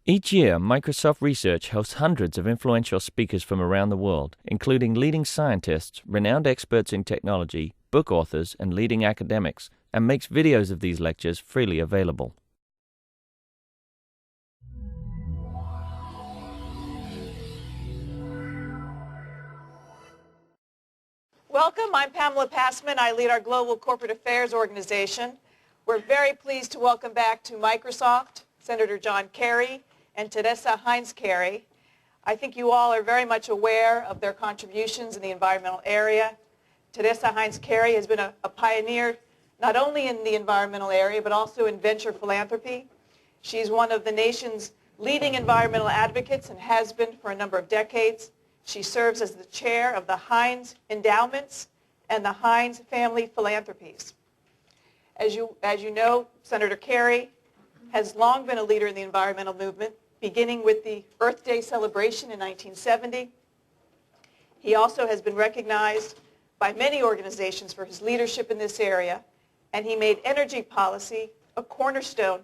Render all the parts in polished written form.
Each year, Microsoft Research hosts hundreds of influential speakers from around the world, including leading scientists, renowned experts in technology, book authors, and leading academics, and makes videos of these lectures freely available. Welcome, I'm Pamela Passman. I lead our Global Corporate Affairs organization. We're very pleased to welcome back to Microsoft Senator John Kerry and Teresa Heinz Kerry. I think you all are very much aware of their contributions in the environmental area. Teresa Heinz Kerry has been a pioneer not only in the environmental area but also in venture philanthropy. She's one of the nation's leading environmental advocates and has been for a number of decades. She serves as the chair of the Heinz Endowments and the Heinz Family Philanthropies. As you know, Senator Kerry has long been a leader in the environmental movement, beginning with the Earth Day celebration in 1970. He also has been recognized by many organizations for his leadership in this area, and he made energy policy a cornerstone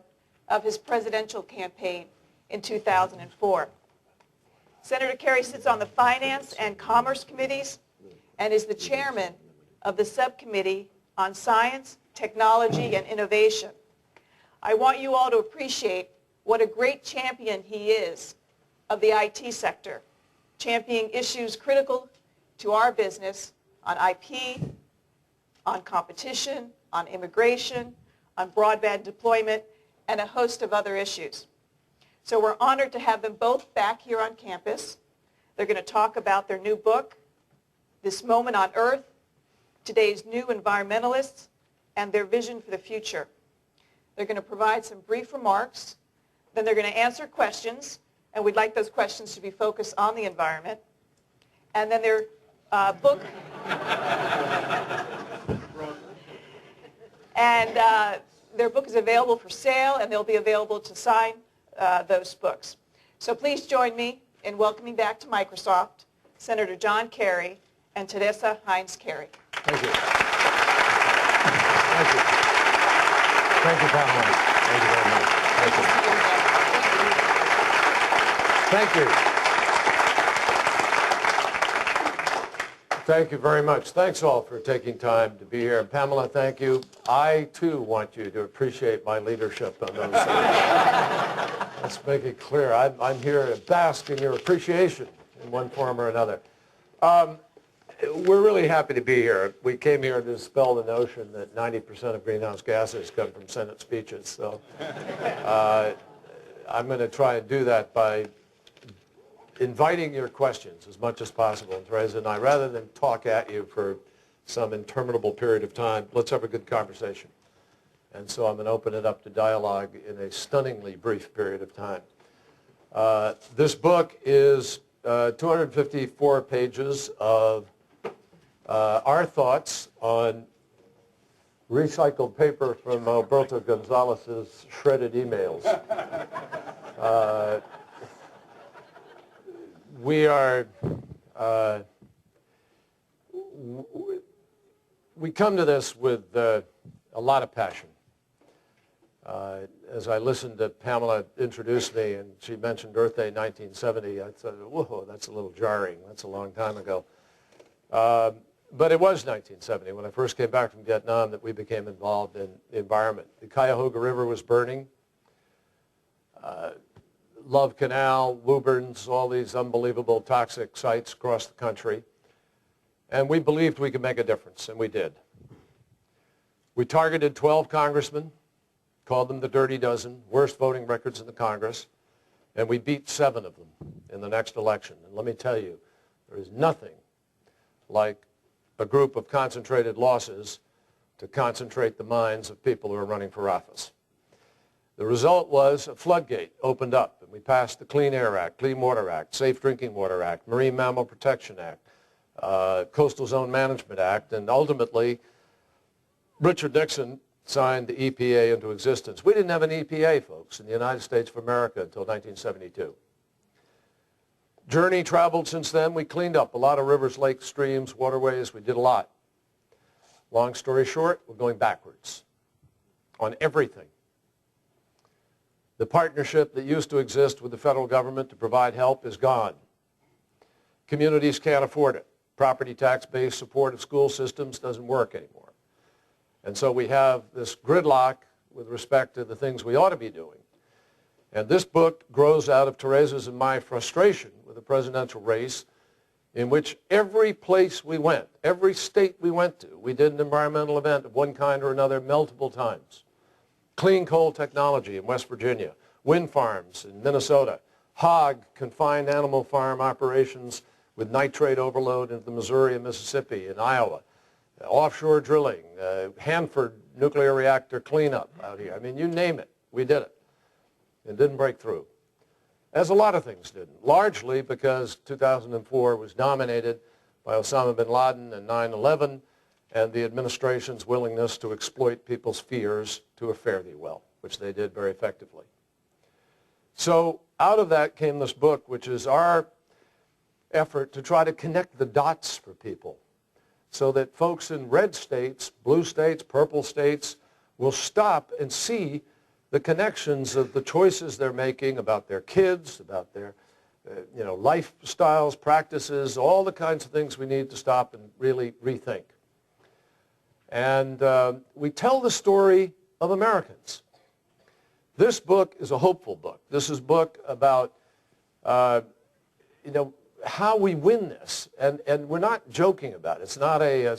of his presidential campaign in 2004. Senator Kerry sits on the Finance and Commerce Committees and is the chairman of the Subcommittee on Science, Technology, and Innovation. I want you all to appreciate what a great champion he is of the IT sector, championing issues critical to our business on IP, on competition, on immigration, on broadband deployment, and a host of other issues. So we're honored to have them both back here on campus. They're going to talk about their new book, This Moment on Earth, Today's New Environmentalists, and their vision for the future. They're going to provide some brief remarks. Then they're going to answer questions, and we'd like those questions to be focused on the environment. And then their book, and their book is available for sale, and they'll be available to sign those books. So please join me in welcoming back to Microsoft Senator John Kerry and Teresa Heinz Kerry. Thank you. Thank you. Thank you, Pamela. Thank you very much. Thank you. Thank you. Thank you very much. Thanks all for taking time to be here. And Pamela, thank you. I, too, want you to appreciate my leadership on those things. Let's make it clear. I'm here to bask in your appreciation in one form or another. We're really happy to be here. We came here to dispel the notion that 90% of greenhouse gases come from Senate speeches. So I'm going to try and do that by inviting your questions as much as possible. And Teresa and I, rather than talk at you for some interminable period of time, let's have a good conversation. And so I'm going to open it up to dialogue in a stunningly brief period of time. This book is 254 pages of our thoughts on recycled paper from Alberto Gonzalez's shredded emails. We come to this with a lot of passion. As I listened to Pamela introduce me and she mentioned Earth Day 1970, I thought, whoa, that's a little jarring. That's a long time ago. But it was 1970 when I first came back from Vietnam that we became involved in the environment. The Cuyahoga River was burning. Love Canal, Woburns, all these unbelievable toxic sites across the country. And we believed we could make a difference, and we did. We targeted 12 congressmen, called them the Dirty Dozen, worst voting records in the Congress, and we beat 7 of them in the next election. And let me tell you, there is nothing like a group of concentrated losses to concentrate the minds of people who are running for office. The result was a floodgate opened up, and we passed the Clean Air Act, Clean Water Act, Safe Drinking Water Act, Marine Mammal Protection Act, Coastal Zone Management Act, and ultimately Richard Nixon signed the EPA into existence. We didn't have an EPA, folks, in the United States of America until 1972. Journey traveled since then. We cleaned up a lot of rivers, lakes, streams, waterways. We did a lot. Long story short, we're going backwards on everything. The partnership that used to exist with the federal government to provide help is gone. Communities can't afford it. Property tax-based support of school systems doesn't work anymore. And so we have this gridlock with respect to the things we ought to be doing. And this book grows out of Teresa's and my frustration with the presidential race, in which every place we went, every state we went to, we did an environmental event of one kind or another multiple times. Clean coal technology in West Virginia, wind farms in Minnesota, hog confined animal farm operations with nitrate overload into the Missouri and Mississippi and Iowa, offshore drilling, Hanford nuclear reactor cleanup out here. I mean, you name it, we did it. It didn't break through, as a lot of things didn't, largely because 2004 was dominated by Osama bin Laden and 9/11 and the administration's willingness to exploit people's fears to a fare thee well, which they did very effectively. So out of that came this book, which is our effort to try to connect the dots for people so that folks in red states, blue states, purple states will stop and see the connections of the choices they're making about their kids, about their lifestyles, practices, all the kinds of things we need to stop and really rethink. And we tell the story of Americans. This book is a hopeful book. This is a book about how we win this. And we're not joking about it. It's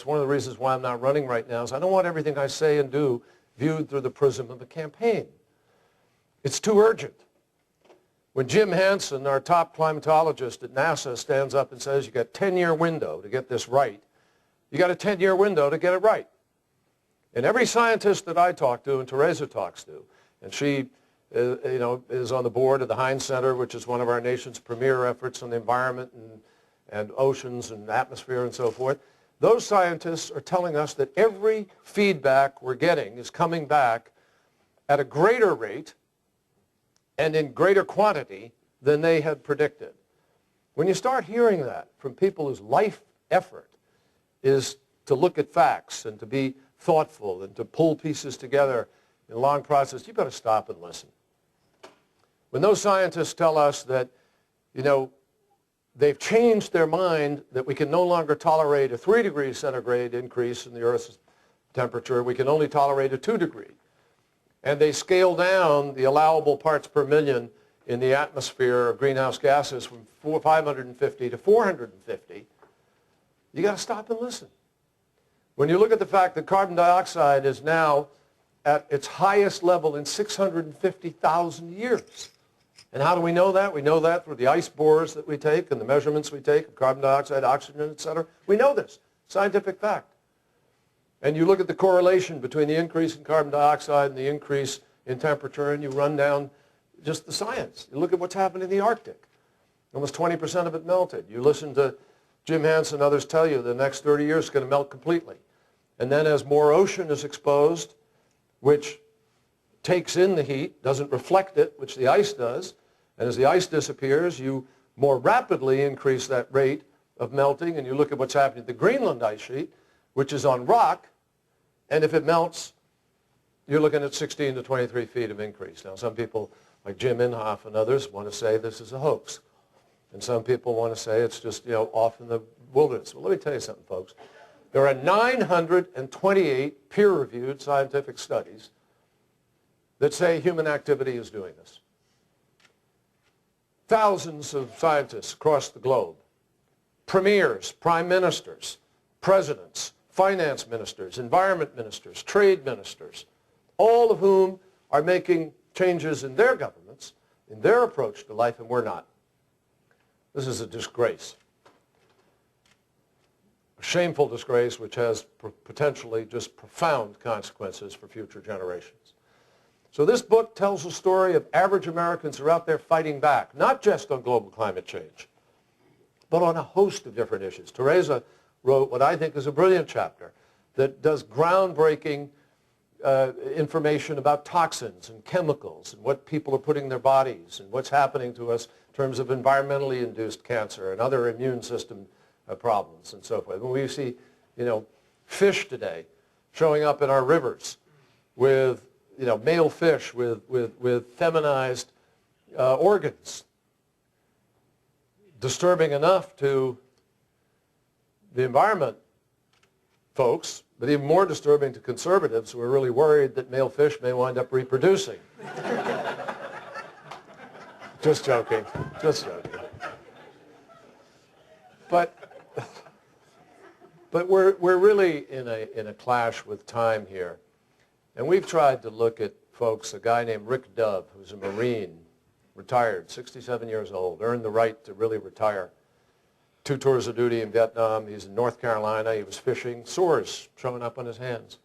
one of the reasons why I'm not running right now is I don't want everything I say and do viewed through the prism of a campaign. It's too urgent. When Jim Hansen, our top climatologist at NASA, stands up and says, you got a 10-year window to get this right, you got a 10-year window to get it right. And every scientist that I talk to, and Teresa talks to, and she is on the board of the Heinz Center, which is one of our nation's premier efforts on the environment and oceans and atmosphere and so forth, those scientists are telling us that every feedback we're getting is coming back at a greater rate and in greater quantity than they had predicted. When you start hearing that from people whose life effort is to look at facts and to be thoughtful and to pull pieces together in a long process, you better stop and listen. When those scientists tell us that, they've changed their mind that we can no longer tolerate a 3 degrees centigrade increase in the Earth's temperature, we can only tolerate a 2 degree. And they scale down the allowable parts per million in the atmosphere of greenhouse gases from 550 to 450, you got to stop and listen. When you look at the fact that carbon dioxide is now at its highest level in 650,000 years. And how do we know that? We know that through the ice bores that we take and the measurements we take of carbon dioxide, oxygen, et cetera. We know this. Scientific fact. And you look at the correlation between the increase in carbon dioxide and the increase in temperature, and you run down just the science. You look at what's happened in the Arctic. Almost 20% of it melted. You listen to Jim Hansen and others tell you the next 30 years is going to melt completely. And then as more ocean is exposed, which takes in the heat, doesn't reflect it, which the ice does, and as the ice disappears, you more rapidly increase that rate of melting, and you look at what's happening at the Greenland ice sheet, which is on rock, and if it melts, you're looking at 16 to 23 feet of increase. Now, some people, like Jim Inhofe and others, want to say this is a hoax. And some people want to say it's just, off in the wilderness. Well, let me tell you something, folks. There are 928 peer-reviewed scientific studies that say human activity is doing this. Thousands of scientists across the globe, premiers, prime ministers, presidents, finance ministers, environment ministers, trade ministers, all of whom are making changes in their governments, in their approach to life, and we're not. This is a disgrace. A shameful disgrace which has potentially just profound consequences for future generations. So this book tells the story of average Americans who are out there fighting back, not just on global climate change, but on a host of different issues. Teresa wrote what I think is a brilliant chapter that does groundbreaking information about toxins and chemicals and what people are putting in their bodies and what's happening to us in terms of environmentally induced cancer and other immune system problems and so forth. When we see, fish today showing up in our rivers with male fish with feminized organs. Disturbing enough to the environment folks, but even more disturbing to conservatives who are really worried that male fish may wind up reproducing. Just joking. Just joking. But we're really in a clash with time here. And we've tried to look at folks, a guy named Rick Dove, who's a Marine, retired, 67 years old, earned the right to really retire. 2 tours of duty in Vietnam. He's in North Carolina. He was fishing, sores showing up on his hands.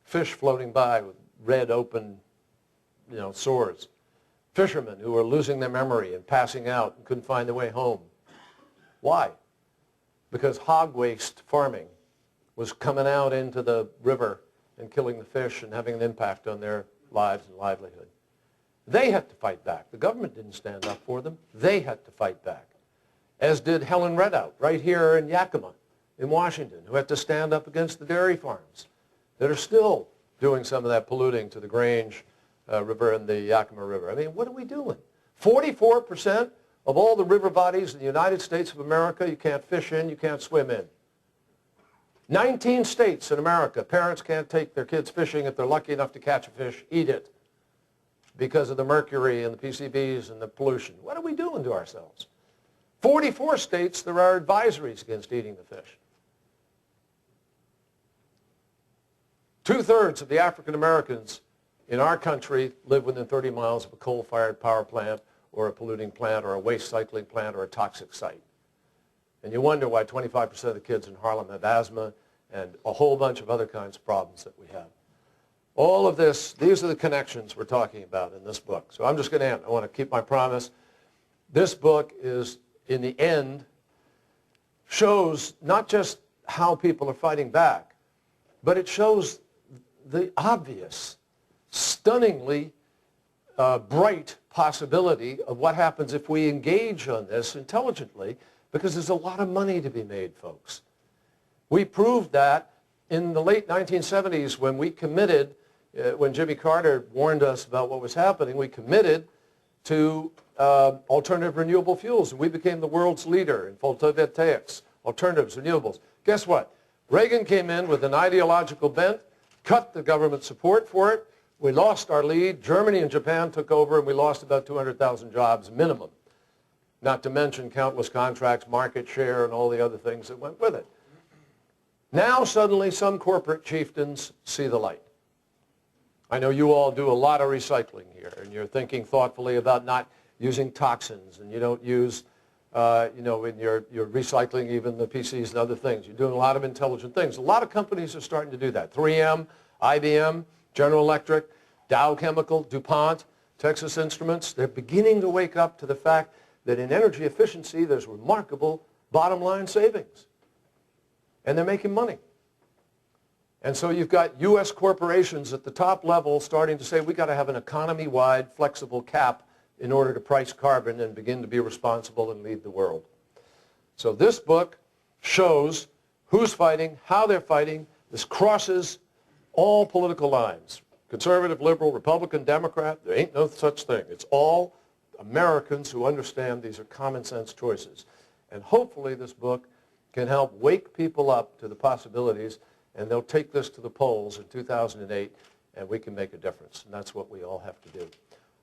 Fish floating by with red open, sores. Fishermen who were losing their memory and passing out and couldn't find their way home. Why? Because hog waste farming was coming out into the river and killing the fish and having an impact on their lives and livelihood. They had to fight back. The government didn't stand up for them. They had to fight back. As did Helen Redout right here in Yakima in Washington, who had to stand up against the dairy farms that are still doing some of that polluting to the Grange River and the Yakima River. I mean, what are we doing? 44% of all the river bodies in the United States of America you can't fish in, you can't swim in. 19 states in America, parents can't take their kids fishing if they're lucky enough to catch a fish, eat it, because of the mercury and the PCBs and the pollution. What are we doing to ourselves? 44 states, there are advisories against eating the fish. 2/3 of the African Americans in our country live within 30 miles of a coal-fired power plant or a polluting plant or a waste cycling plant or a toxic site. And you wonder why 25% of the kids in Harlem have asthma and a whole bunch of other kinds of problems that we have. All of this, these are the connections we're talking about in this book. So I'm just going to end. I want to keep my promise. This book is, in the end, shows not just how people are fighting back, but it shows the obvious, stunningly bright possibility of what happens if we engage on this intelligently, because there's a lot of money to be made, folks. We proved that in the late 1970s when we committed, when Jimmy Carter warned us about what was happening, we committed to alternative renewable fuels. We became the world's leader in photovoltaics, alternatives, renewables. Guess what? Reagan came in with an ideological bent, cut the government support for it. We lost our lead. Germany and Japan took over, and we lost about 200,000 jobs minimum, not to mention countless contracts, market share, and all the other things that went with it. Now suddenly some corporate chieftains see the light. I know you all do a lot of recycling here, and you're thinking thoughtfully about not using toxins, and you don't use, in your recycling even the PCs and other things. You're doing a lot of intelligent things. A lot of companies are starting to do that. 3M, IBM, General Electric, Dow Chemical, DuPont, Texas Instruments. They're beginning to wake up to the fact that in energy efficiency there's remarkable bottom line savings. And they're making money. And so you've got U.S. corporations at the top level starting to say we've got to have an economy-wide flexible cap in order to price carbon and begin to be responsible and lead the world. So this book shows who's fighting, how they're fighting. This crosses all political lines. Conservative, liberal, Republican, Democrat, there ain't no such thing. It's all Americans who understand these are common sense choices. And hopefully this book can help wake people up to the possibilities, and they'll take this to the polls in 2008, and we can make a difference. And that's what we all have to do.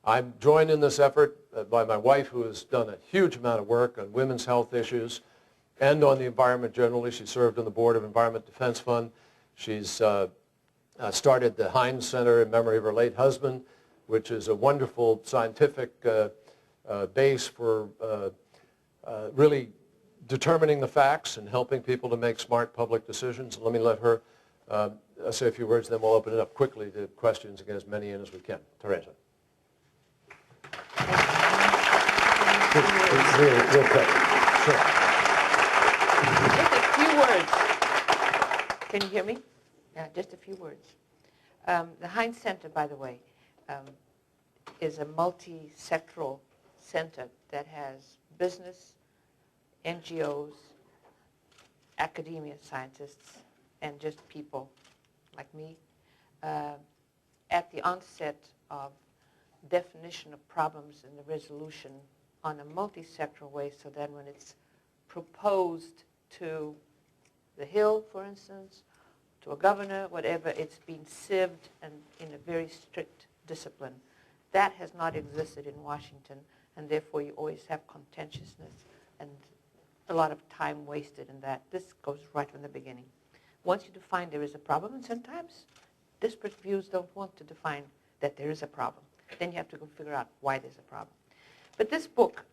I'm joined in this effort by my wife, who has done a huge amount of work on women's health issues and on the environment generally. She served on the board of Environment Defense Fund. She's started the Heinz Center in memory of her late husband, which is a wonderful scientific base for really determining the facts and helping people to make smart public decisions. Let me let her say a few words, then we'll open it up quickly to questions and get as many in as we can. Teresa. Real quick. Sure. Just a few words. Can you hear me? Yeah, just a few words. The Heinz Center, by the way, is a multi-sectoral center that has business, NGOs, academia, scientists, and just people like me, at the onset of definition of problems and the resolution on a multi-sectoral way, so then when it's proposed to the Hill, for instance, to a governor, whatever, it's been sieved and in a very strict discipline. That has not existed in Washington, and therefore you always have contentiousness and a lot of time wasted in that. This goes right from the beginning. Once you define there is a problem, and sometimes disparate views don't want to define that there is a problem. Then you have to go figure out why there's a problem. But this book,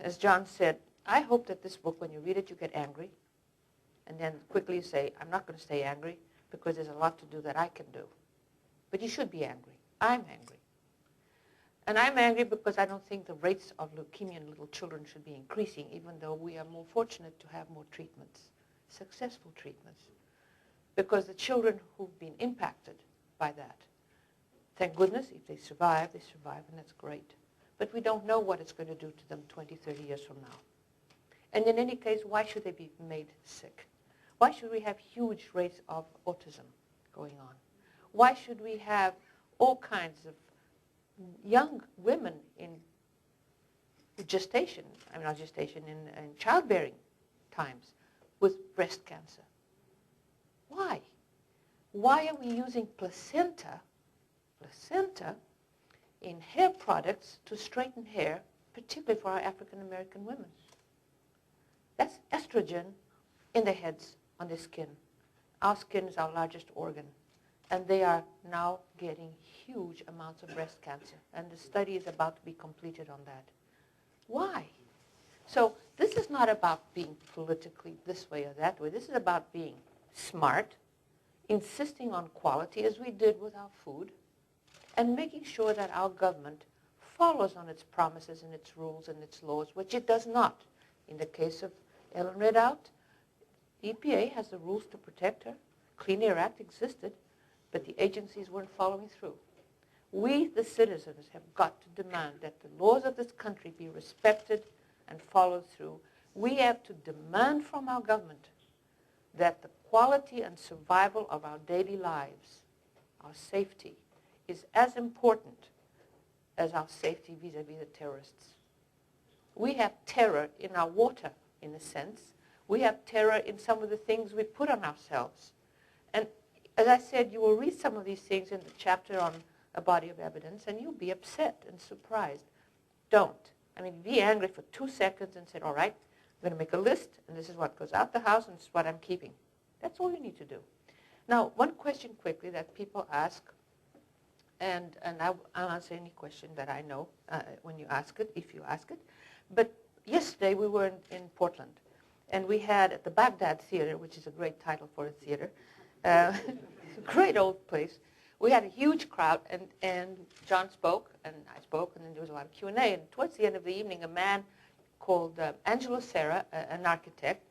as John said, I hope that this book, when you read it, you get angry, and then quickly say, I'm not going to stay angry because there's a lot to do that I can do. But you should be angry. I'm angry. And I'm angry because I don't think the rates of leukemia in little children should be increasing, even though we are more fortunate to have more treatments, successful treatments. Because the children who've been impacted by that, thank goodness, if they survive, and that's great. But we don't know what it's going to do to them 20, 30 years from now. And in any case, why should they be made sick? Why should we have huge rates of autism going on? Why should we have all kinds of young women in gestation, in childbearing times with breast cancer? Why? Why are we using placenta in hair products to straighten hair, particularly for our African American women? That's estrogen in their heads, on their skin. Our skin is our largest organ, and they are now getting huge amounts of breast cancer, and the study is about to be completed on that. Why? So this is not about being politically this way or that way. This is about being smart, insisting on quality, as we did with our food, and making sure that our government follows on its promises and its rules and its laws, which it does not. In the case of Ellen Reddout, EPA has the rules to protect her. Clean Air Act existed, but the agencies weren't following through. We, the citizens, have got to demand that the laws of this country be respected and followed through. We have to demand from our government that the quality and survival of our daily lives, our safety, is as important as our safety vis-a-vis the terrorists. We have terror in our water, in a sense. We have terror in some of the things we put on ourselves. And as I said, you will read some of these things in the chapter on a body of evidence, and you'll be upset and surprised. Don't. I mean, be angry for 2 seconds and say, all right, I'm going to make a list, and this is what goes out the house, and this is what I'm keeping. That's all you need to do. Now, one question quickly that people ask, and I'll answer any question that I know when you ask it, if you ask it. But yesterday we were in Portland, and we had at the Baghdad Theater, which is a great title for a theater, it's a great old place. We had a huge crowd, and John spoke, and I spoke, and then there was a lot of Q&A. And towards the end of the evening, a man called Angelo Serra, an architect,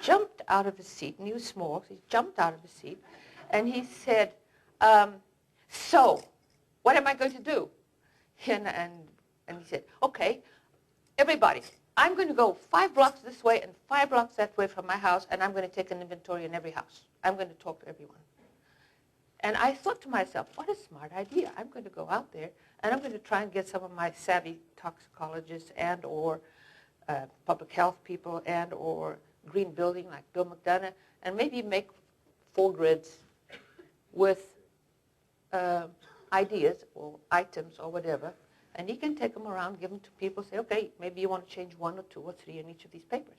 jumped out of his seat, and he was small, so he jumped out of his seat, and he said, so, what am I going to do? And he said, okay, everybody, I'm going to go 5 blocks this way and 5 blocks that way from my house, and I'm going to take an inventory in every house. I'm going to talk to everyone. And I thought to myself, what a smart idea. I'm going to go out there, and I'm going to try and get some of my savvy toxicologists and or public health people and or green building like Bill McDonough, and maybe make 4 grids with ideas or items or whatever, and he can take them around, give them to people, say, okay, maybe you want to change 1 or 2 or 3 in each of these papers.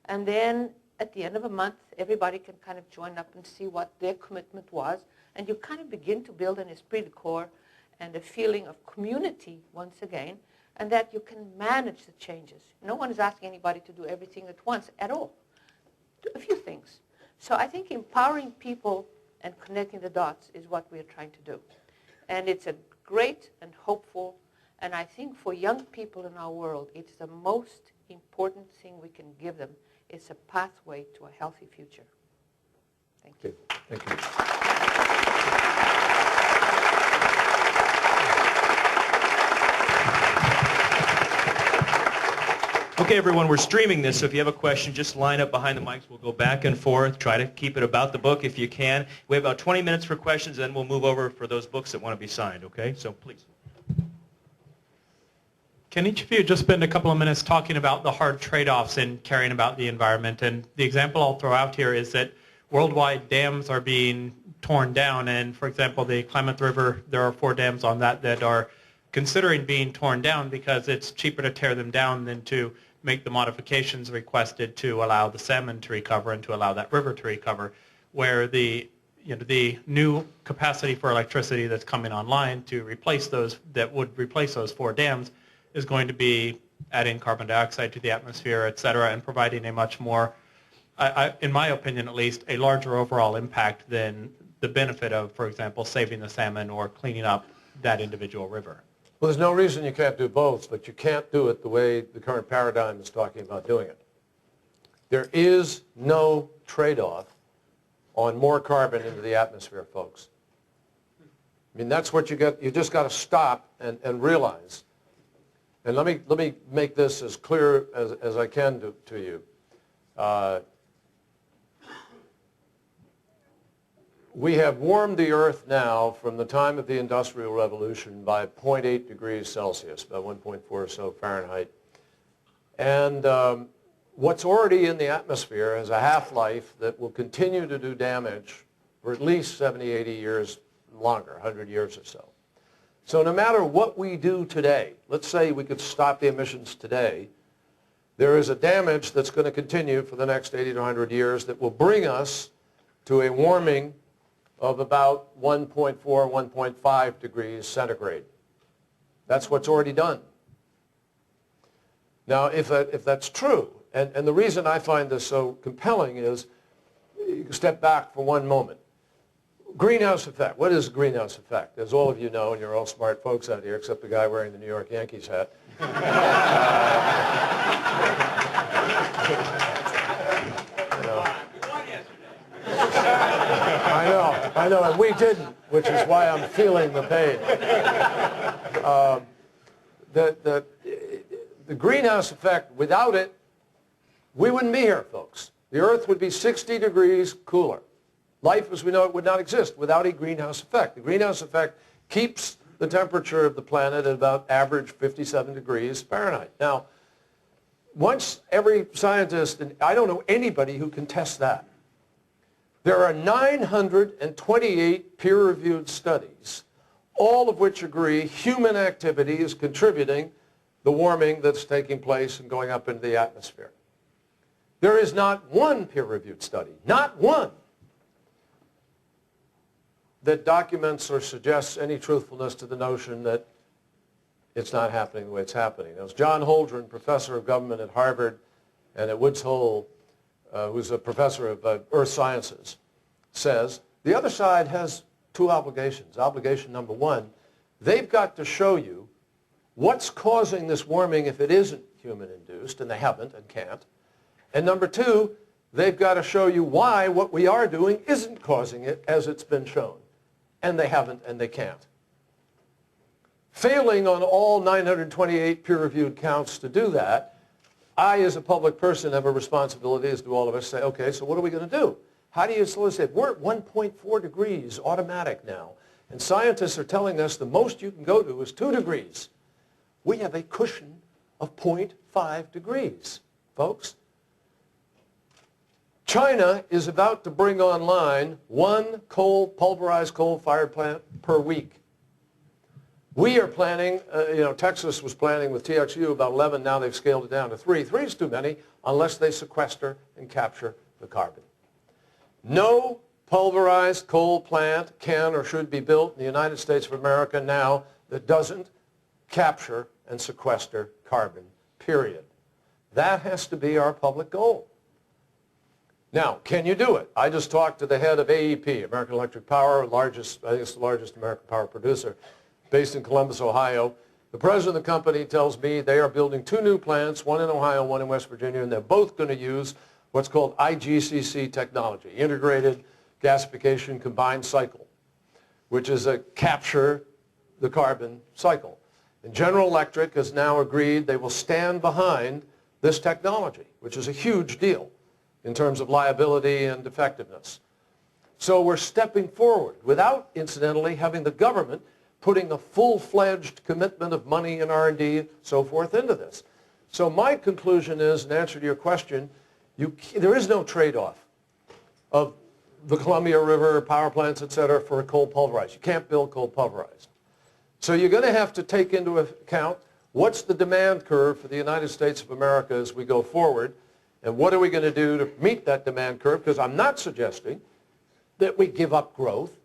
And then at the end of a month, everybody can kind of join up and see what their commitment was, and you kind of begin to build an esprit de corps and a feeling of community once again, and that you can manage the changes. No one is asking anybody to do everything at once at all. Do a few things. So I think empowering people and connecting the dots is what we're trying to do. And it's a great and hopeful, and I think for young people in our world, it's the most important thing we can give them. It's a pathway to a healthy future. Thank you. Thank you. Okay, everyone, we're streaming this, so if you have a question, just line up behind the mics. We'll go back and forth. Try to keep it about the book if you can. We have about 20 minutes for questions, and then we'll move over for those books that want to be signed, okay? So please. Can each of you just spend a couple of minutes talking about the hard trade-offs in caring about the environment? And the example I'll throw out here is that worldwide dams are being torn down, and for example, the Klamath River, there are 4 dams on that are considering being torn down because it's cheaper to tear them down than to make the modifications requested to allow the salmon to recover and to allow that river to recover, where the new capacity for electricity that's coming online to replace those, that would replace those 4 dams, is going to be adding carbon dioxide to the atmosphere, et cetera, and providing a much more, in my opinion at least, a larger overall impact than the benefit of, for example, saving the salmon or cleaning up that individual river. Well, there's no reason you can't do both, but you can't do it the way the current paradigm is talking about doing it. There is no trade-off on more carbon into the atmosphere, folks. I mean, that's what you get. You just got to stop and realize. And let me make this as clear as I can to you. We have warmed the Earth now from the time of the Industrial Revolution by 0.8 degrees Celsius, about 1.4 or so Fahrenheit. And what's already in the atmosphere has a half-life that will continue to do damage for at least 70, 80 years longer, 100 years or so. So no matter what we do today, let's say we could stop the emissions today, there is a damage that's going to continue for the next 80 to 100 years that will bring us to a warming of about 1.4, 1.5 degrees centigrade. That's what's already done. Now, if that's true, and the reason I find this so compelling is, you can step back for one moment. Greenhouse effect. What is greenhouse effect? As all of you know, and you're all smart folks out here, except the guy wearing the New York Yankees hat. I know, and we didn't, which is why I'm feeling the pain. The greenhouse effect, without it, we wouldn't be here, folks. The Earth would be 60 degrees cooler. Life as we know it would not exist without a greenhouse effect. The greenhouse effect keeps the temperature of the planet at about average 57 degrees Fahrenheit. Now, once every scientist, and I don't know anybody who can test that, there are 928 peer-reviewed studies, all of which agree human activity is contributing the warming that's taking place and going up into the atmosphere. There is not one peer-reviewed study, not one, that documents or suggests any truthfulness to the notion that it's not happening the way it's happening. As John Holdren, professor of government at Harvard and at Woods Hole, who's a professor of earth sciences, says, the other side has 2 obligations. Obligation number 1, they've got to show you what's causing this warming if it isn't human-induced, and they haven't and can't. And number 2, they've got to show you why what we are doing isn't causing it as it's been shown. And they haven't and they can't. Failing on all 928 peer-reviewed counts to do that, I, as a public person, have a responsibility, as do all of us, say, okay, so what are we going to do? How do you solicit? We're at 1.4 degrees automatic now. And scientists are telling us the most you can go to is 2 degrees. We have a cushion of 0.5 degrees, folks. China is about to bring online 1 pulverized coal-fired plant per week. We are planning, Texas was planning with TXU about 11, now they've scaled it down to 3. 3 is too many unless they sequester and capture the carbon. No pulverized coal plant can or should be built in the United States of America now that doesn't capture and sequester carbon, period. That has to be our public goal. Now, can you do it? I just talked to the head of AEP, American Electric Power, I think it's the largest American power producer, based in Columbus, Ohio. The president of the company tells me they are building 2 new plants, one in Ohio, one in West Virginia, and they're both going to use what's called IGCC technology, Integrated Gasification Combined Cycle, which is a capture the carbon cycle. And General Electric has now agreed they will stand behind this technology, which is a huge deal in terms of liability and effectiveness. So we're stepping forward without, incidentally, having the government putting a full-fledged commitment of money and R&D, so forth, into this. So my conclusion is, in answer to your question, there is no trade-off of the Columbia River power plants, et cetera, for a coal pulverized. You can't build coal pulverized. So you're going to have to take into account what's the demand curve for the United States of America as we go forward, and what are we going to do to meet that demand curve? Because I'm not suggesting that we give up growth,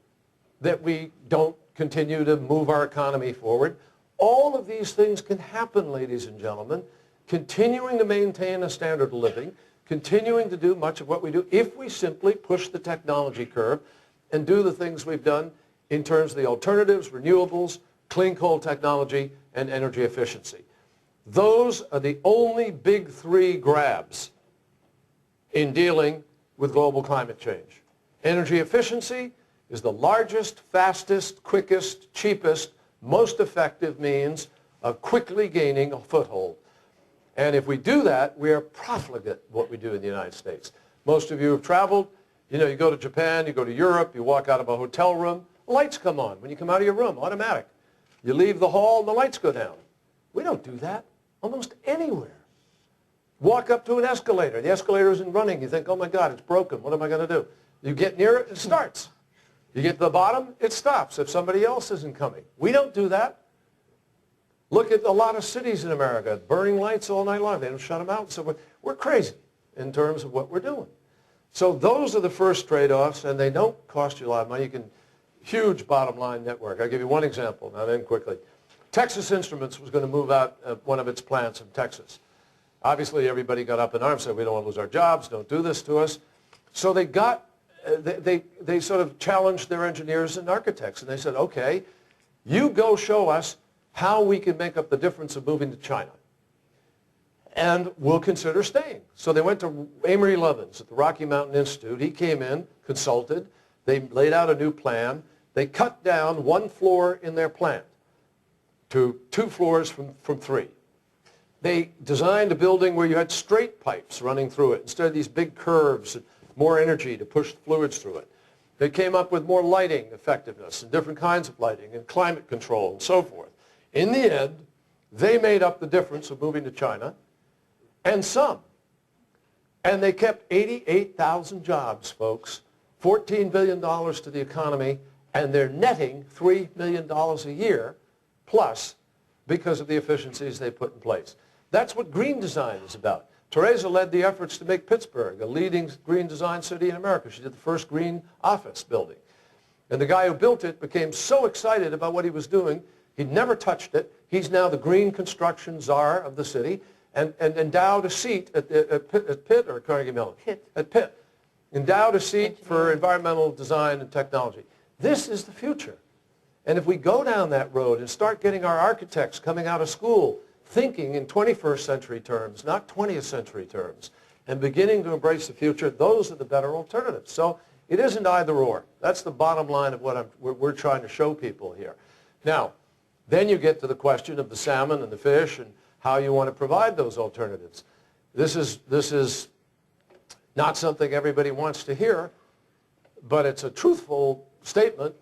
that we don't continue to move our economy forward. All of these things can happen, ladies and gentlemen, continuing to maintain a standard of living, continuing to do much of what we do, if we simply push the technology curve and do the things we've done in terms of the alternatives, renewables, clean coal technology, and energy efficiency. Those are the only big three grabs in dealing with global climate change. Energy efficiency is the largest, fastest, quickest, cheapest, most effective means of quickly gaining a foothold. And if we do that, we are profligate what we do in the United States. Most of you have traveled. You know, you go to Japan, you go to Europe, you walk out of a hotel room, the lights come on when you come out of your room, automatic. You leave the hall, the lights go down. We don't do that almost anywhere. Walk up to an escalator. The escalator isn't running. You think, oh my God, it's broken. What am I going to do? You get near it, it starts. You get to the bottom, it stops if somebody else isn't coming. We don't do that. Look at a lot of cities in America, burning lights all night long. They don't shut them out. So we're crazy in terms of what we're doing. So those are the first trade-offs, and they don't cost you a lot of money. You can, huge bottom line network. I'll give you one example, now then quickly. Texas Instruments was going to move out one of its plants in Texas. Obviously, everybody got up in arms, said, we don't want to lose our jobs, don't do this to us. So they sort of challenged their engineers and architects, and they said, okay, you go show us how we can make up the difference of moving to China, and we'll consider staying. So they went to Amory Lovins at the Rocky Mountain Institute. He came in, consulted. They laid out a new plan. They cut down one floor in their plant to 2 floors from 3. They designed a building where you had straight pipes running through it instead of these big curves and more energy to push fluids through it. They came up with more lighting effectiveness and different kinds of lighting and climate control and so forth. In the end, they made up the difference of moving to China and some. And they kept 88,000 jobs, folks, $14 billion to the economy, and they're netting $3 million a year plus because of the efficiencies they put in place. That's what green design is about. Teresa led the efforts to make Pittsburgh a leading green design city in America. She did the first green office building. And the guy who built it became so excited about what he was doing, he'd never touched it. He's now the green construction czar of the city and endowed a seat at Pitt or Carnegie Mellon? Pitt. At Pitt. Endowed a seat for environmental design and technology. This is the future. And if we go down that road and start getting our architects coming out of school thinking in 21st century terms, not 20th century terms, and beginning to embrace the future, those are the better alternatives. So it isn't either or. That's the bottom line of what we're trying to show people here. Now, then you get to the question of the salmon and the fish and how you want to provide those alternatives. This is not something everybody wants to hear, but it's a truthful statement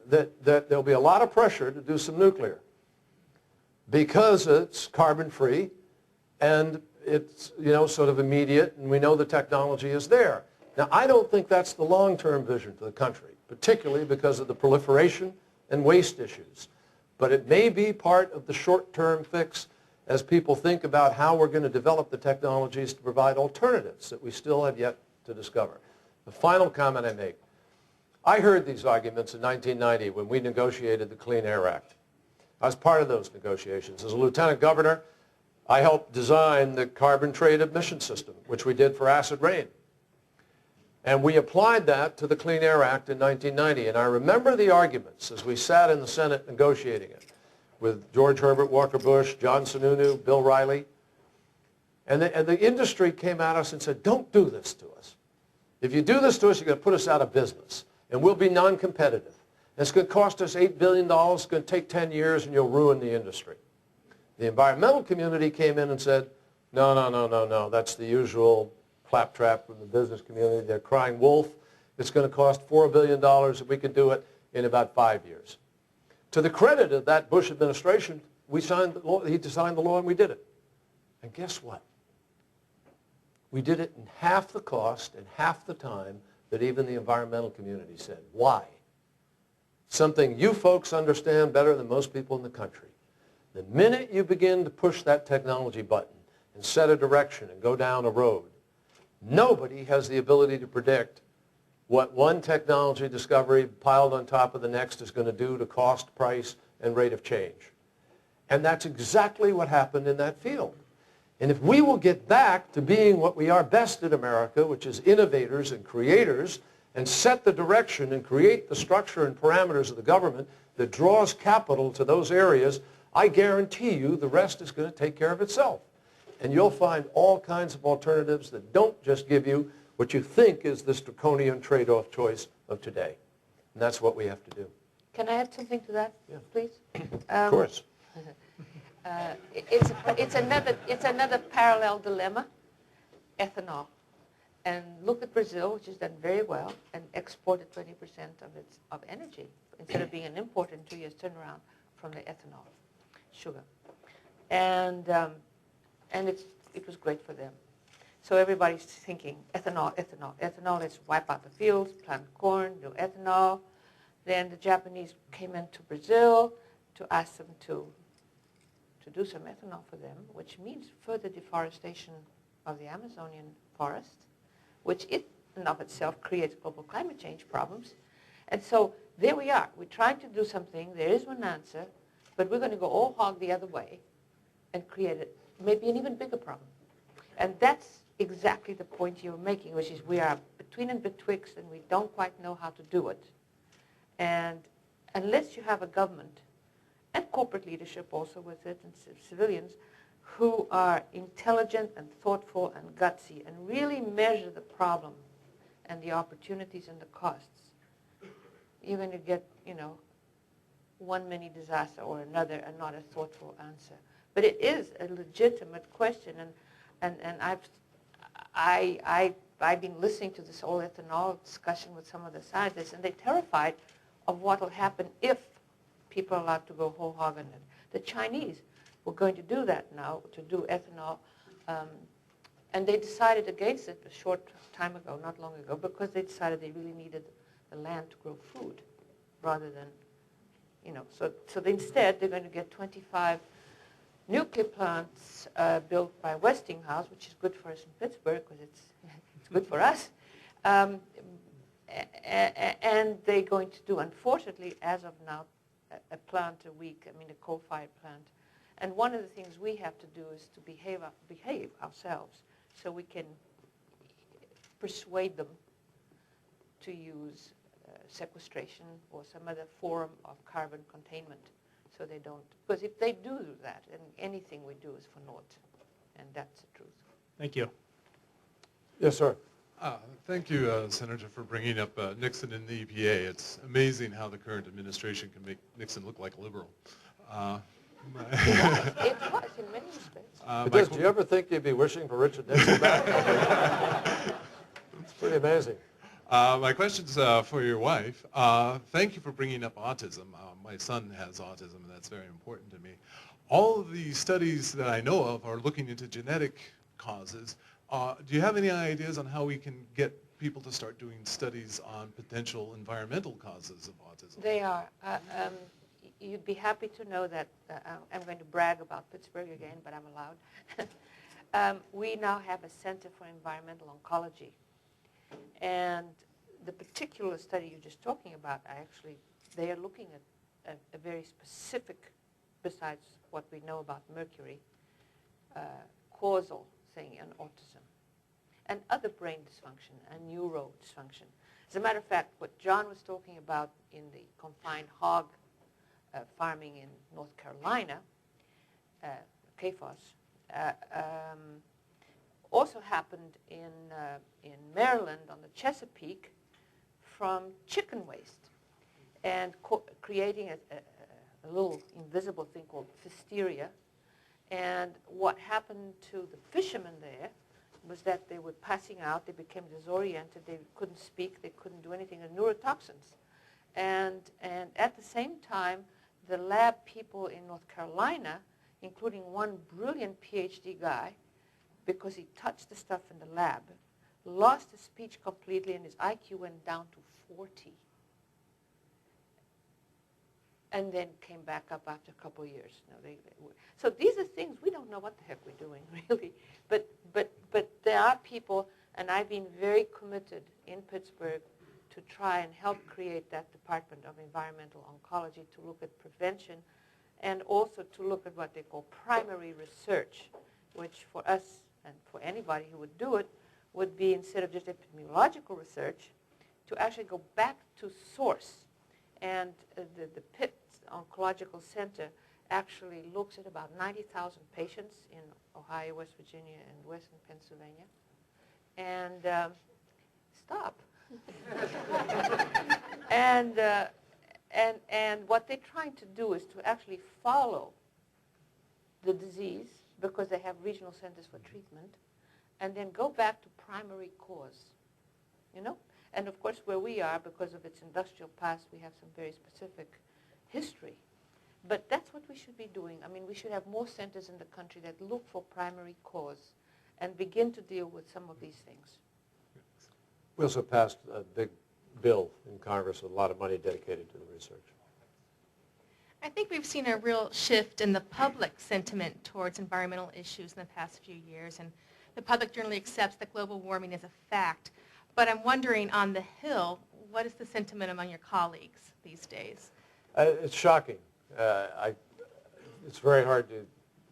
that there'll be a lot of pressure to do some nuclear because it's carbon-free and it's, you know, sort of immediate, and we know the technology is there. Now, I don't think that's the long-term vision for the country, particularly because of the proliferation and waste issues. But it may be part of the short-term fix as people think about how we're going to develop the technologies to provide alternatives that we still have yet to discover. The final comment I make, I heard these arguments in 1990 when we negotiated the Clean Air Act. I was part of those negotiations. As a lieutenant governor, I helped design the carbon trade emission system, which we did for acid rain. And we applied that to the Clean Air Act in 1990. And I remember the arguments as we sat in the Senate negotiating it with George Herbert Walker Bush, John Sununu, Bill Riley. And the industry came at us and said, don't do this to us. If you do this to us, you're going to put us out of business. And we'll be non-competitive. And it's going to cost us $8 billion. It's going to take 10 years, and you'll ruin the industry. The environmental community came in and said, No. That's the usual claptrap from the business community. They're crying wolf. It's going to cost $4 billion if we can do it in about 5 years. To the credit of that Bush administration, he signed the law and we did it. And guess what? We did it in half the cost and half the time that even the environmental community said. Why? Something you folks understand better than most people in the country. The minute you begin to push that technology button and set a direction and go down a road, nobody has the ability to predict what one technology discovery piled on top of the next is going to do to cost, price, and rate of change. And that's exactly what happened in that field. And if we will get back to being what we are best in America, which is innovators and creators, and set the direction and create the structure and parameters of the government that draws capital to those areas, I guarantee you the rest is going to take care of itself. And you'll find all kinds of alternatives that don't just give you what you think is this draconian trade-off choice of today. And that's what we have to do. Can I add something to that, please? Of course. It's another parallel dilemma, ethanol. And look at Brazil, which has done very well and exported 20% of energy instead of being an import in 2 years turnaround from the ethanol, sugar. And it was great for them. So everybody's thinking ethanol, let's wipe out the fields, plant corn, do ethanol. Then the Japanese came into Brazil to ask them to do some ethanol for them, which means further deforestation of the Amazonian forest, which in and of itself creates global climate change problems. And so there we are. We're trying to do something. There is one answer, but we're going to go all hog the other way and create maybe an even bigger problem. And that's exactly the point you're making, which is we are between and betwixt, and we don't quite know how to do it. And unless you have a government and corporate leadership also with it, and civilians, who are intelligent and thoughtful and gutsy and really measure the problem and the opportunities and the costs, you're going to get, one mini disaster or another and not a thoughtful answer. But it is a legitimate question, and I've been listening to this whole ethanol discussion with some of the scientists, and they're terrified of what will happen if people are allowed to go whole hog on it. The Chinese were going to do that now, to do ethanol, and they decided against it a short time ago, not long ago, because they decided they really needed the land to grow food rather than, so instead they're going to get 25 nuclear plants built by Westinghouse, which is good for us in Pittsburgh because it's good for us. And they're going to do, unfortunately, as of now, a plant a week, a coal-fired plant. And one of the things we have to do is to behave ourselves so we can persuade them to use sequestration or some other form of carbon containment. So they don't, because if they do that, then anything we do is for naught, and that's the truth. Thank you. Yes, sir. Thank you, Senator, for bringing up Nixon and the EPA. It's amazing how the current administration can make Nixon look like a liberal. It was in many respects. Do you ever think you'd be wishing for Richard Nixon back? It's pretty amazing. My question's for your wife. Thank you for bringing up autism. My son has autism, and that's very important to me. All of the studies that I know of are looking into genetic causes. Do you have any ideas on how we can get people to start doing studies on potential environmental causes of autism? They are. You'd be happy to know that I'm going to brag about Pittsburgh again, but I'm allowed. We now have a Center for Environmental Oncology. And the particular study you're just talking about, they are looking at a very specific, besides what we know about mercury, causal thing in autism and other brain dysfunction and neuro dysfunction. As a matter of fact, what John was talking about in the confined hog farming in North Carolina, CAFOS, also happened in Maryland on the Chesapeake from chicken waste, and creating a little invisible thing called hysteria. And what happened to the fishermen there was that they were passing out, they became disoriented, they couldn't speak, they couldn't do anything, and neurotoxins. And at the same time, the lab people in North Carolina, including one brilliant PhD guy, because he touched the stuff in the lab, lost his speech completely and his IQ went down to 40. And then came back up after a couple of years. So these are things, we don't know what the heck we're doing, really. But there are people, and I've been very committed in Pittsburgh to try and help create that Department of Environmental Oncology to look at prevention and also to look at what they call primary research, which for us and for anybody who would do it would be, instead of just epidemiological research, to actually go back to source. And the Pitt Oncological Center actually looks at about 90,000 patients in Ohio, West Virginia, and Western Pennsylvania. And stop. And what they're trying to do is to actually follow the disease, because they have regional centers for treatment, and then go back to primary cause, you know? And of course, where we are, because of its industrial past, we have some very specific history. But that's what we should be doing. I mean, we should have more centers in the country that look for primary cause and begin to deal with some of these things. We also passed a big bill in Congress with a lot of money dedicated to the research. I think we've seen a real shift in the public sentiment towards environmental issues in the past few years, and the public generally accepts that global warming is a fact. But I'm wondering, on the Hill, what is the sentiment among your colleagues these days? It's shocking. It's very hard to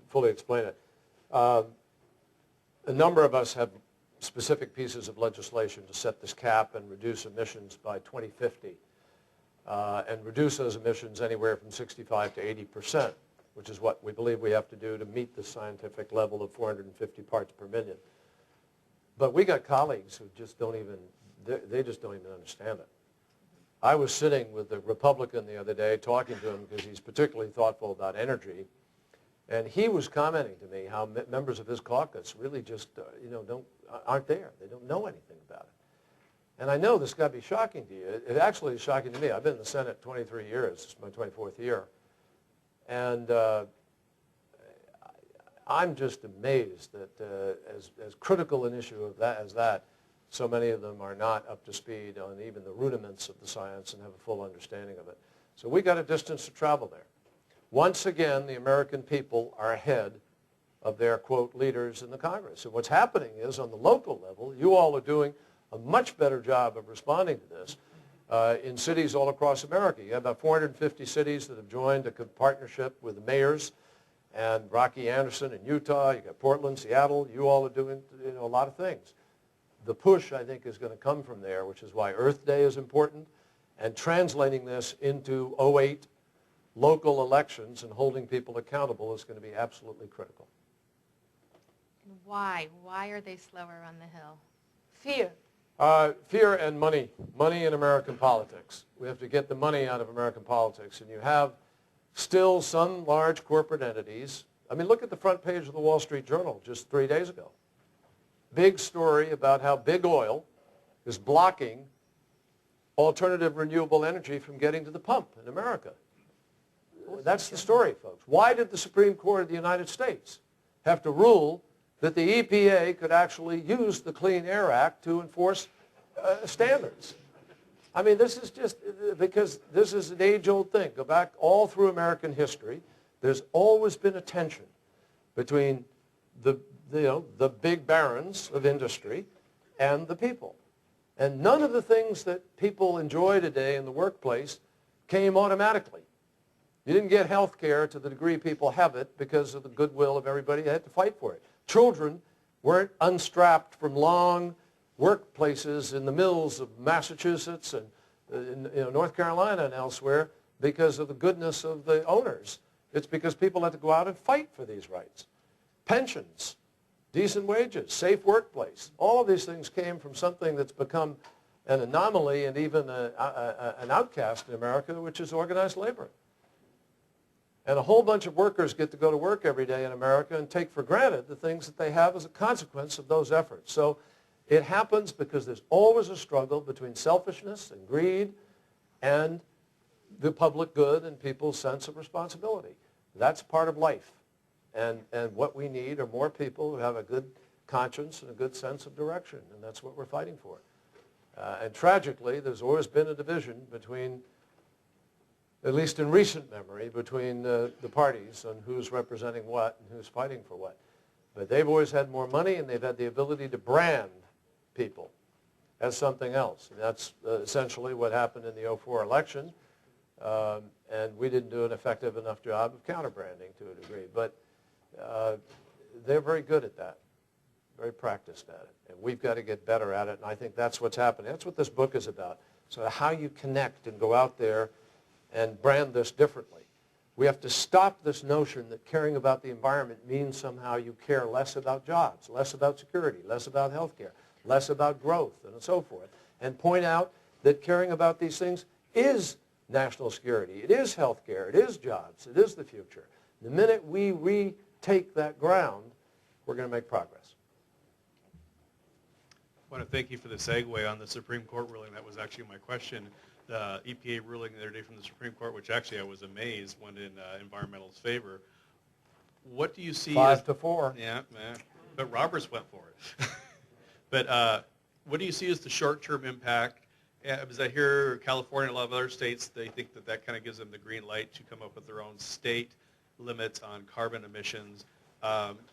fully explain it. A number of us have specific pieces of legislation to set this cap and reduce emissions by 2050, and reduce those emissions anywhere from 65 to 80%, which is what we believe we have to do to meet the scientific level of 450 parts per million. But we got colleagues who just don't even, they just don't even understand it. I was sitting with a Republican the other day talking to him because he's particularly thoughtful about energy, and he was commenting to me how members of his caucus really just, aren't there. They don't know anything about it. And I know this has got to be shocking to you. It actually is shocking to me. I've been in the Senate 23 years. This is my 24th year. And I'm just amazed that as critical an issue of that as that, so many of them are not up to speed on even the rudiments of the science and have a full understanding of it. So we got a distance to travel there. Once again, the American people are ahead of their, quote, leaders in the Congress. And what's happening is, on the local level, you all are doing a much better job of responding to this in cities all across America. You have about 450 cities that have joined a partnership with the mayors, and Rocky Anderson in Utah. You got Portland, Seattle. You all are doing a lot of things. The push, I think, is going to come from there, which is why Earth Day is important, and translating this into 08 local elections and holding people accountable is going to be absolutely critical. And why? Why are they slower on the Hill? Fear. Fear and money. Money in American politics. We have to get the money out of American politics. And you have still some large corporate entities. I mean, look at the front page of the Wall Street Journal just 3 days ago. Big story about how big oil is blocking alternative renewable energy from getting to the pump in America. That's the story, folks. Why did the Supreme Court of the United States have to rule that the EPA could actually use the Clean Air Act to enforce standards? I mean, this is just because this is an age-old thing. Go back all through American history. There's always been a tension between the big barons of industry and the people. And none of the things that people enjoy today in the workplace came automatically. You didn't get health care to the degree people have it because of the goodwill of everybody. They had to fight for it. Children weren't unstrapped from long workplaces in the mills of Massachusetts and North Carolina and elsewhere because of the goodness of the owners. It's because people had to go out and fight for these rights. Pensions, decent wages, safe workplace. All of these things came from something that's become an anomaly and even an outcast in America, which is organized labor. And a whole bunch of workers get to go to work every day in America and take for granted the things that they have as a consequence of those efforts. So it happens because there's always a struggle between selfishness and greed and the public good and people's sense of responsibility. That's part of life. And what we need are more people who have a good conscience and a good sense of direction, and that's what we're fighting for. And tragically, there's always been a division between, at least in recent memory, between the parties on who's representing what and who's fighting for what. But they've always had more money, and they've had the ability to brand people as something else. And that's essentially what happened in the 2004 election, and we didn't do an effective enough job of counter-branding to a degree. But they're very good at that, very practiced at it, and we've got to get better at it, and I think that's what's happening. That's what this book is about. So how you connect and go out there and brand this differently. We have to stop this notion that caring about the environment means somehow you care less about jobs, less about security, less about health care, less about growth, and so forth, and point out that caring about these things is national security, it is health care, it is jobs, it is the future. The minute we retake that ground, we're going to make progress. I want to thank you for the segue on the Supreme Court ruling. That was actually my question. The EPA ruling the other day from the Supreme Court, which actually I was amazed went in environmental's favor. What do you see 5-4. Yeah, but Roberts went for it. But what do you see as the short-term impact? As I hear California and a lot of other states, they think that that kind of gives them the green light to come up with their own state limits on carbon emissions.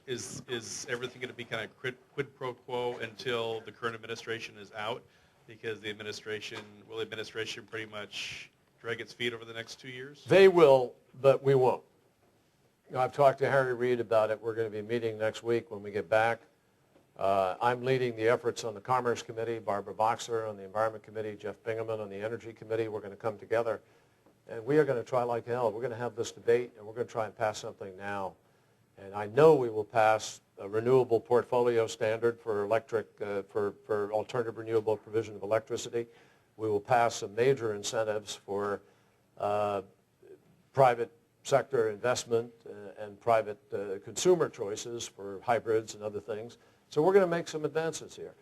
Is everything going to be kind of quid pro quo until the current administration is out? Because the administration, will the administration pretty much drag its feet over the next 2 years? They will, but we won't. I've talked to Harry Reid about it. We're going to be meeting next week when we get back. I'm leading the efforts on the Commerce Committee, Barbara Boxer on the Environment Committee, Jeff Bingaman on the Energy Committee. We're going to come together, and we are going to try like hell. We're going to have this debate, and we're going to try and pass something now. And I know we will pass a renewable portfolio standard for electric, for alternative renewable provision of electricity. We will pass some major incentives for private sector investment and private consumer choices for hybrids and other things. So we're going to make some advances here.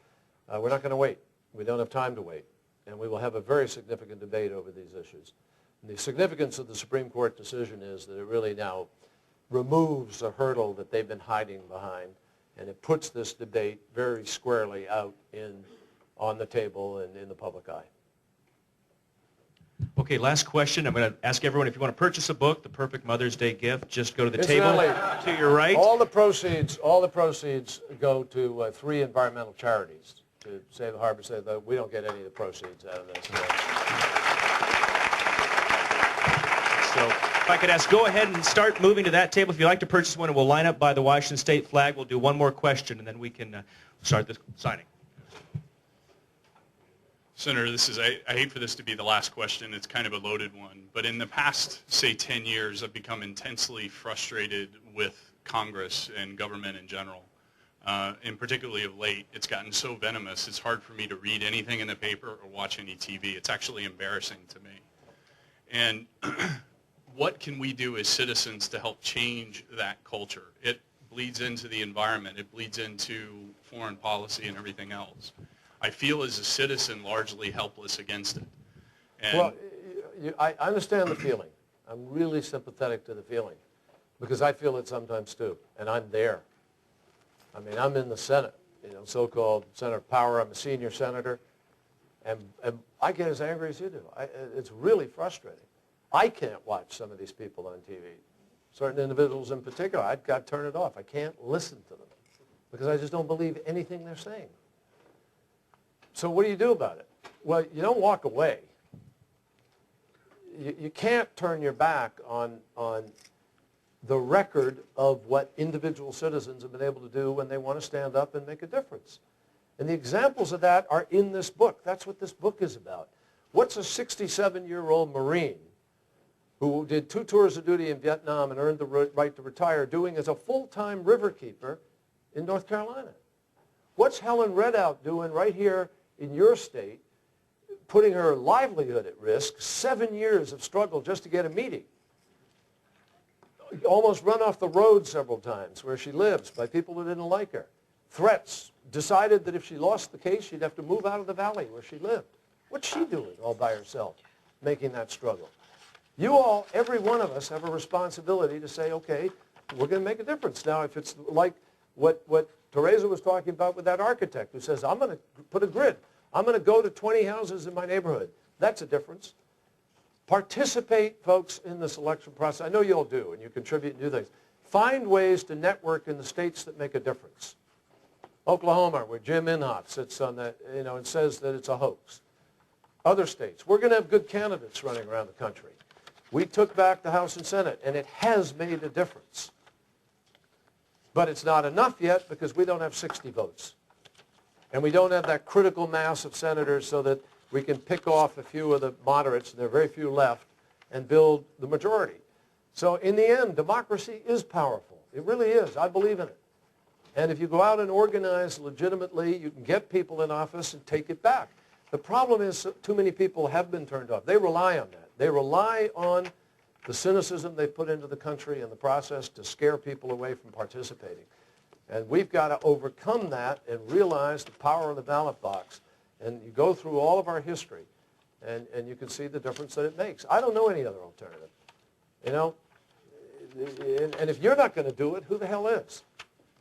We're not going to wait. We don't have time to wait. And we will have a very significant debate over these issues. And the significance of the Supreme Court decision is that it really now removes a hurdle that they've been hiding behind, and it puts this debate very squarely out on the table and in the public eye. Okay, last question. I'm going to ask everyone, if you want to purchase a book, The Perfect Mother's Day Gift, just go to the table to your right. All the proceeds go to 3 environmental charities to Save the Harbor. Say that we don't get any of the proceeds out of this. So if I could ask, go ahead and start moving to that table. If you'd like to purchase one, we'll line up by the Washington State flag. We'll do one more question, and then we can start the signing. Senator, I hate for this to be the last question. It's kind of a loaded one. But in the past, say, 10 years, I've become intensely frustrated with Congress and government in general. And particularly of late, it's gotten so venomous, it's hard for me to read anything in the paper or watch any TV. It's actually embarrassing to me. And what can we do as citizens to help change that culture? It bleeds into the environment. It bleeds into foreign policy and everything else. I feel as a citizen largely helpless against it. And well, I understand the feeling. I'm really sympathetic to the feeling because I feel it sometimes too, and I'm there. I mean, I'm in the Senate, so-called Senate of Power. I'm a senior senator, and I get as angry as you do. It's really frustrating. I can't watch some of these people on TV, certain individuals in particular. I've got to turn it off. I can't listen to them because I just don't believe anything they're saying. So what do you do about it? Well, you don't walk away. You can't turn your back on the record of what individual citizens have been able to do when they want to stand up and make a difference. And the examples of that are in this book. That's what this book is about. What's a 67-year-old Marine who did 2 tours of duty in Vietnam and earned the right to retire doing as a full-time riverkeeper in North Carolina? What's Helen Redout doing right here in your state, putting her livelihood at risk, 7 years of struggle just to get a meeting? almost run off the road several times where she lives by people who didn't like her. Threats. Decided that if she lost the case, she'd have to move out of the valley where she lived. What's she doing all by herself, making that struggle? You all, every one of us, have a responsibility to say, okay, we're going to make a difference. Now, if it's like what Teresa was talking about with that architect who says, I'm going to put a grid. I'm going to go to 20 houses in my neighborhood. That's a difference. Participate, folks, in the selection process. I know you all do, and you contribute and do things. Find ways to network in the states that make a difference. Oklahoma, where Jim Inhofe sits on that, and says that it's a hoax. Other states. We're going to have good candidates running around the country. We took back the House and Senate, and it has made a difference. But it's not enough yet because we don't have 60 votes. And we don't have that critical mass of senators so that we can pick off a few of the moderates, and there are very few left, and build the majority. So in the end, democracy is powerful. It really is. I believe in it. And if you go out and organize legitimately, you can get people in office and take it back. The problem is too many people have been turned off. They rely on that. They rely on the cynicism they put into the country and the process to scare people away from participating. And we've got to overcome that and realize the power of the ballot box. And you go through all of our history, and you can see the difference that it makes. I don't know any other alternative. And if you're not going to do it, who the hell is?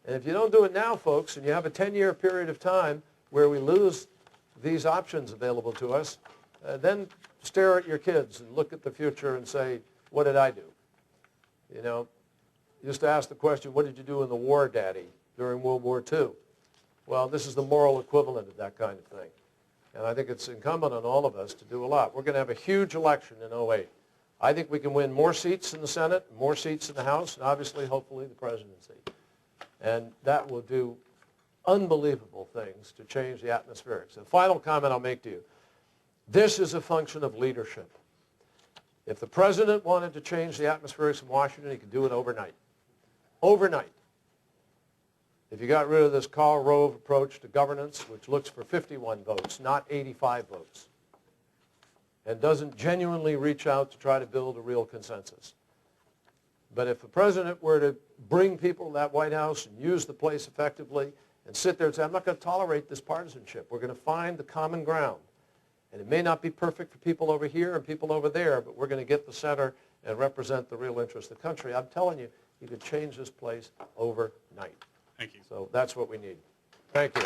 And if you don't do it now, folks, and you have a 10-year period of time where we lose these options available to us, then stare at your kids and look at the future and say, what did I do? Used to ask the question, what did you do in the war, Daddy, during World War II? Well, this is the moral equivalent of that kind of thing. And I think it's incumbent on all of us to do a lot. We're going to have a huge election in 2008. I think we can win more seats in the Senate, more seats in the House, and obviously, hopefully, the presidency. And that will do unbelievable things to change the atmospherics. The final comment I'll make to you, this is a function of leadership. If the president wanted to change the atmospherics in Washington, he could do it overnight. Overnight. If you got rid of this Karl Rove approach to governance, which looks for 51 votes, not 85 votes, and doesn't genuinely reach out to try to build a real consensus. But if the president were to bring people to that White House and use the place effectively and sit there and say, I'm not going to tolerate this partisanship. We're going to find the common ground. And it may not be perfect for people over here and people over there, but we're going to get the center and represent the real interest of the country. I'm telling you, you could change this place overnight. Thank you. So that's what we need. Thank you.